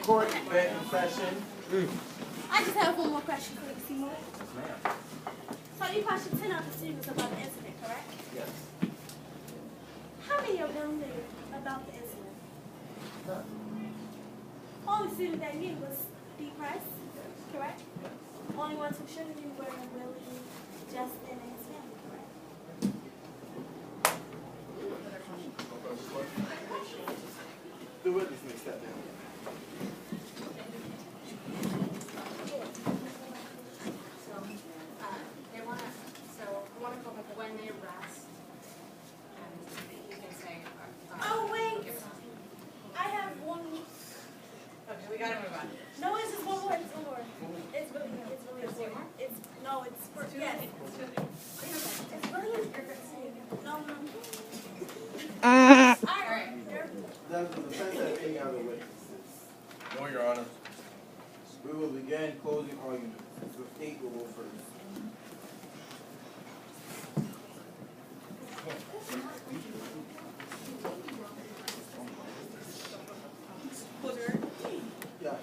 Court back in session. I just have one more question for you, Seymour. So you questioned 10 other students about the incident, correct? Yes. How many of them knew about the incident? Only student that knew was D. Price, correct? Only ones who should have knew were Willie, Justin, and his family, correct? The witness may step down. I want to go back when they arrest, and you can say. Oh, wait. I have one. Okay, we gotta move on. No, it's just one more. It's one more. It's really important. It's, no, it's for, yes. It's really important. No. All right. Does the defense have any other witnesses? No, Your Honor. We will begin closing arguments. The state will go first. Yeah.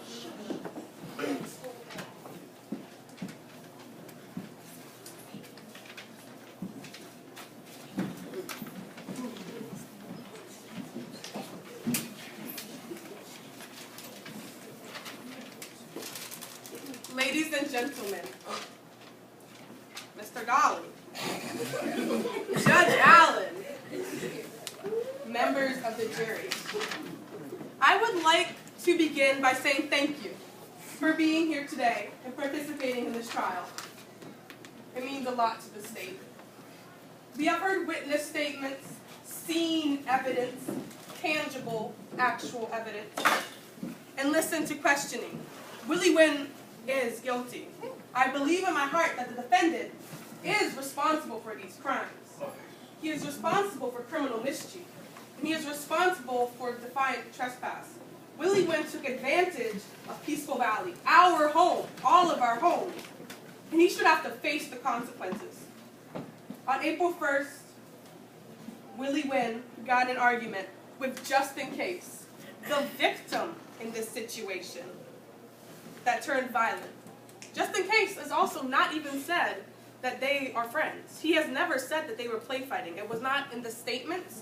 Ladies and gentlemen, Mr. Golly, Judge Allen, members of the jury, I would like to begin by saying thank you for being here today and participating in this trial. It means a lot to the state. We have heard witness statements, seen evidence, tangible, actual evidence, and listened to questioning. Willie Wynn is guilty. I believe in my heart that the defendant is responsible for these crimes. He is responsible for criminal mischief, and he is responsible for defiant trespass. Willie Wynn took advantage of Peaceful Valley, our home, all of our homes, and he should have to face the consequences. On April 1st, Willie Wynn got in an argument with Justin Case, the victim in this situation that turned violent. Justin Case has also not even said that they are friends. He has never said that they were play fighting. It was not in the statements.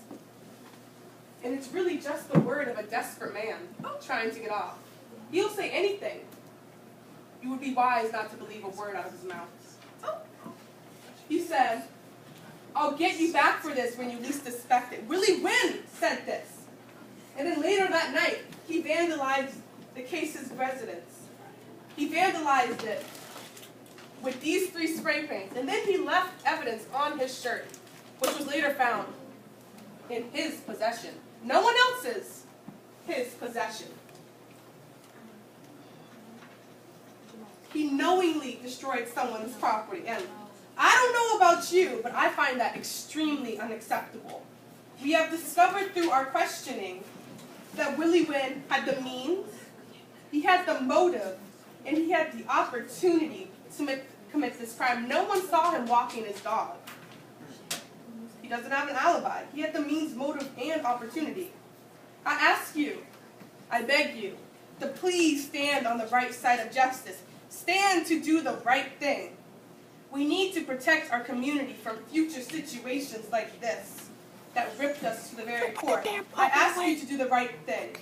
And it's really just the word of a desperate man trying to get off. He'll say anything. You would be wise not to believe a word out of his mouth. He said, "I'll get you back for this when you least expect it." Willie Wynn said this. And then later that night, he vandalized the Case's residence. He vandalized it with these 3 spray paints. And then he left evidence on his shirt, which was later found in his possession. No one else's, his possession. He knowingly destroyed someone's property. And I don't know about you, but I find that extremely unacceptable. We have discovered through our questioning that Willie Wynn had the means, he had the motive, and he had the opportunity to commit this crime. No one saw him walking his dog. He doesn't have an alibi. He had the means, motive, and opportunity. I ask you, I beg you, to please stand on the right side of justice. Stand to do the right thing. We need to protect our community from future situations like this that ripped us to the very core. I ask you to do the right thing.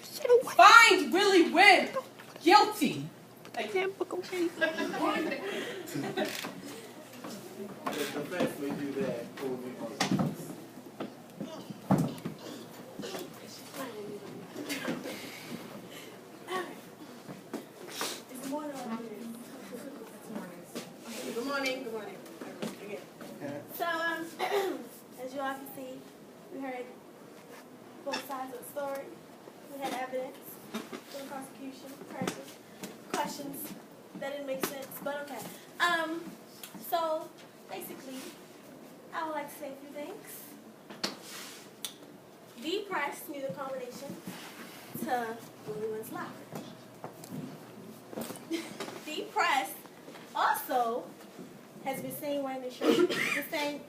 Find Willie Wynn guilty. Thank you. The defense may do that closing arguments. It's more than one minute. Good morning. Good morning. So, as you all can see, we heard both sides of the story. We had evidence from the prosecution, charges, questions that didn't make sense, but okay. So, basically, I would like to say a few things. D. Price knew the combination to Willie Wynn's locker. D. Price also has been seen wearing the shirt, the same,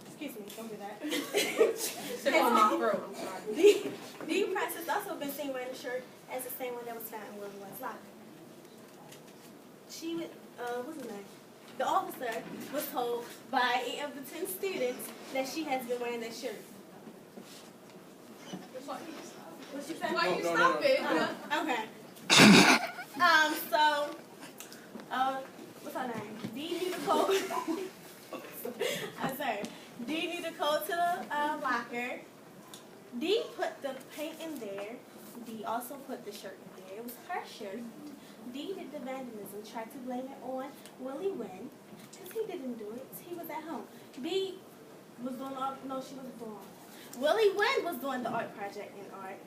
excuse me, don't do that. Sit on my throat, I'm sorry. D. Price has also been seen wearing the shirt as the same one that was found in Willie Wynn's locker. She would, what's her name? The officer was told by 8 of the 10 students that she has been wearing that shirt. What you say? Why No, you no, no, stop no. it? Okay. What's her name? Dee knew the code. I'm sorry. Dee knew the code to the locker. Dee put the paint in there. Dee also put the shirt in there. It was her shirt. Dee did the vandalism, tried to blame it on Willie Wynn, because he didn't do it. He was at home. Dee was doing art. No, she wasn't doing art. Willie Wynn was doing the art project in art,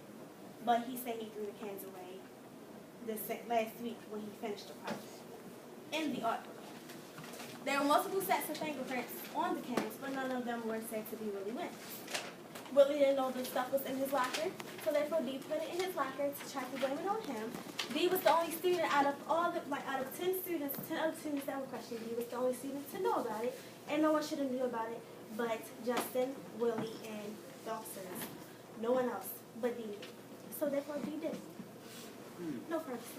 but he said he threw the cans away last week when he finished the project in the art room. There were multiple sets of fingerprints on the cans, but none of them were said to be Willie Wynn. Willie didn't know the stuff was in his locker, so therefore Dee put it in his locker to try to blame it on him. Dee was the only student out of 10 students, 10 other students that were questioned, Dee was the only student to know about it, and no one should have knew about it but Justin, Willie, and the officers. No one else but Dee. So therefore Dee did it. No purpose.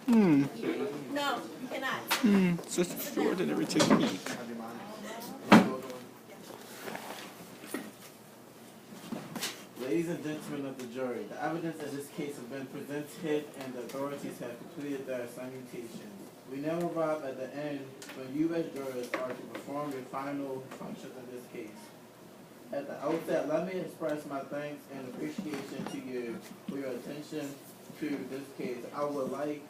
No, you cannot. Such an extraordinary technique. Ladies and gentlemen of the jury, the evidence in this case has been presented and the authorities have completed their salutations. We now arrive at the end when you as jurors are to perform your final functions in this case. At the outset, let me express my thanks and appreciation to you for your attention to this case. I would like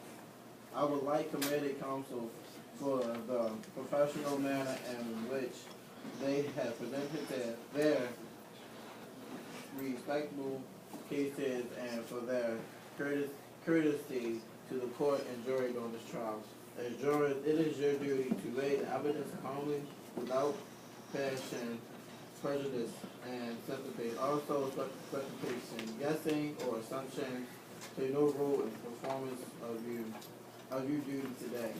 committee counsel for the professional manner in which they have presented their respectable cases and for their courtesy to the court and jury during this trial. As jurors, it is your duty to weigh the evidence calmly, without passion, prejudice, and sympathy. Also, speculation, guessing, or assumption play no role in the performance of your duty today.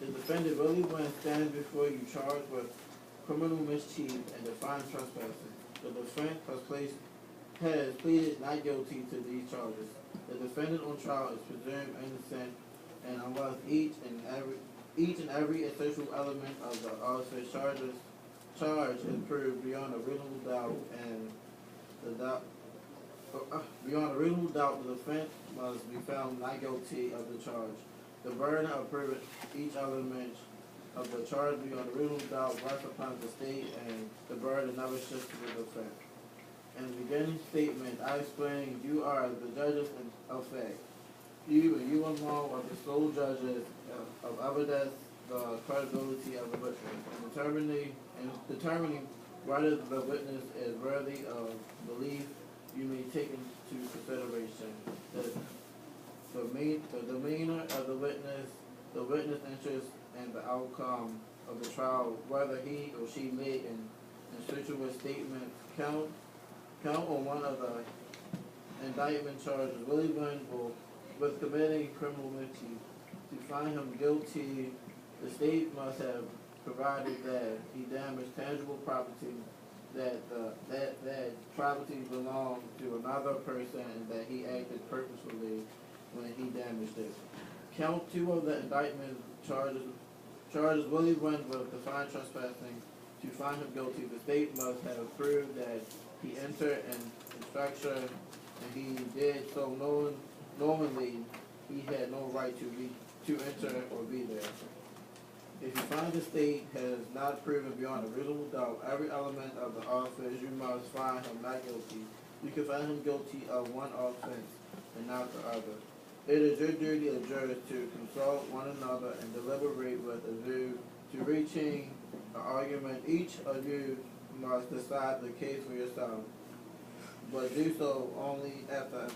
The defendant Willie Wynn stands before you charged with criminal mischief and defiant trespassing. The defense has pleaded not guilty to these charges. The defendant on trial is presumed innocent, and unless each and every essential element of the officer's charge is proved beyond a reasonable doubt, the defense must be found not guilty of the charge. The burden of proving each element of the charge beyond a reasonable doubt rests upon the state, and the burden never shifts to the defense. In the beginning statement, I explained you are the judges of fact. You and you alone are the sole judges of evidence, the credibility of the witness. In determining whether the witness is worthy of belief, you may take into consideration the demeanor of the witness interest in the outcome of the trial, whether he or she made an insinuous statement. Count on one of the indictment charges. Willie Wynn with committing criminal mischief. To find him guilty, the state must have provided that he damaged tangible property, that property belonged to another person, and that he acted purposefully when he damaged it. Count 2 of the indictment charges Willie Wynn with defiant trespassing. To find him guilty, the state must have proved that he entered an structure and he did so knowingly he had no right to enter or be there. If you find the state has not proven beyond a reasonable doubt every element of the offense, you must find him not guilty. You can find him guilty of one offense and not the other. It is your duty as jurors to consult one another and deliberate with a view to reaching an argument. Each of you must decide the case for yourself, but do so only after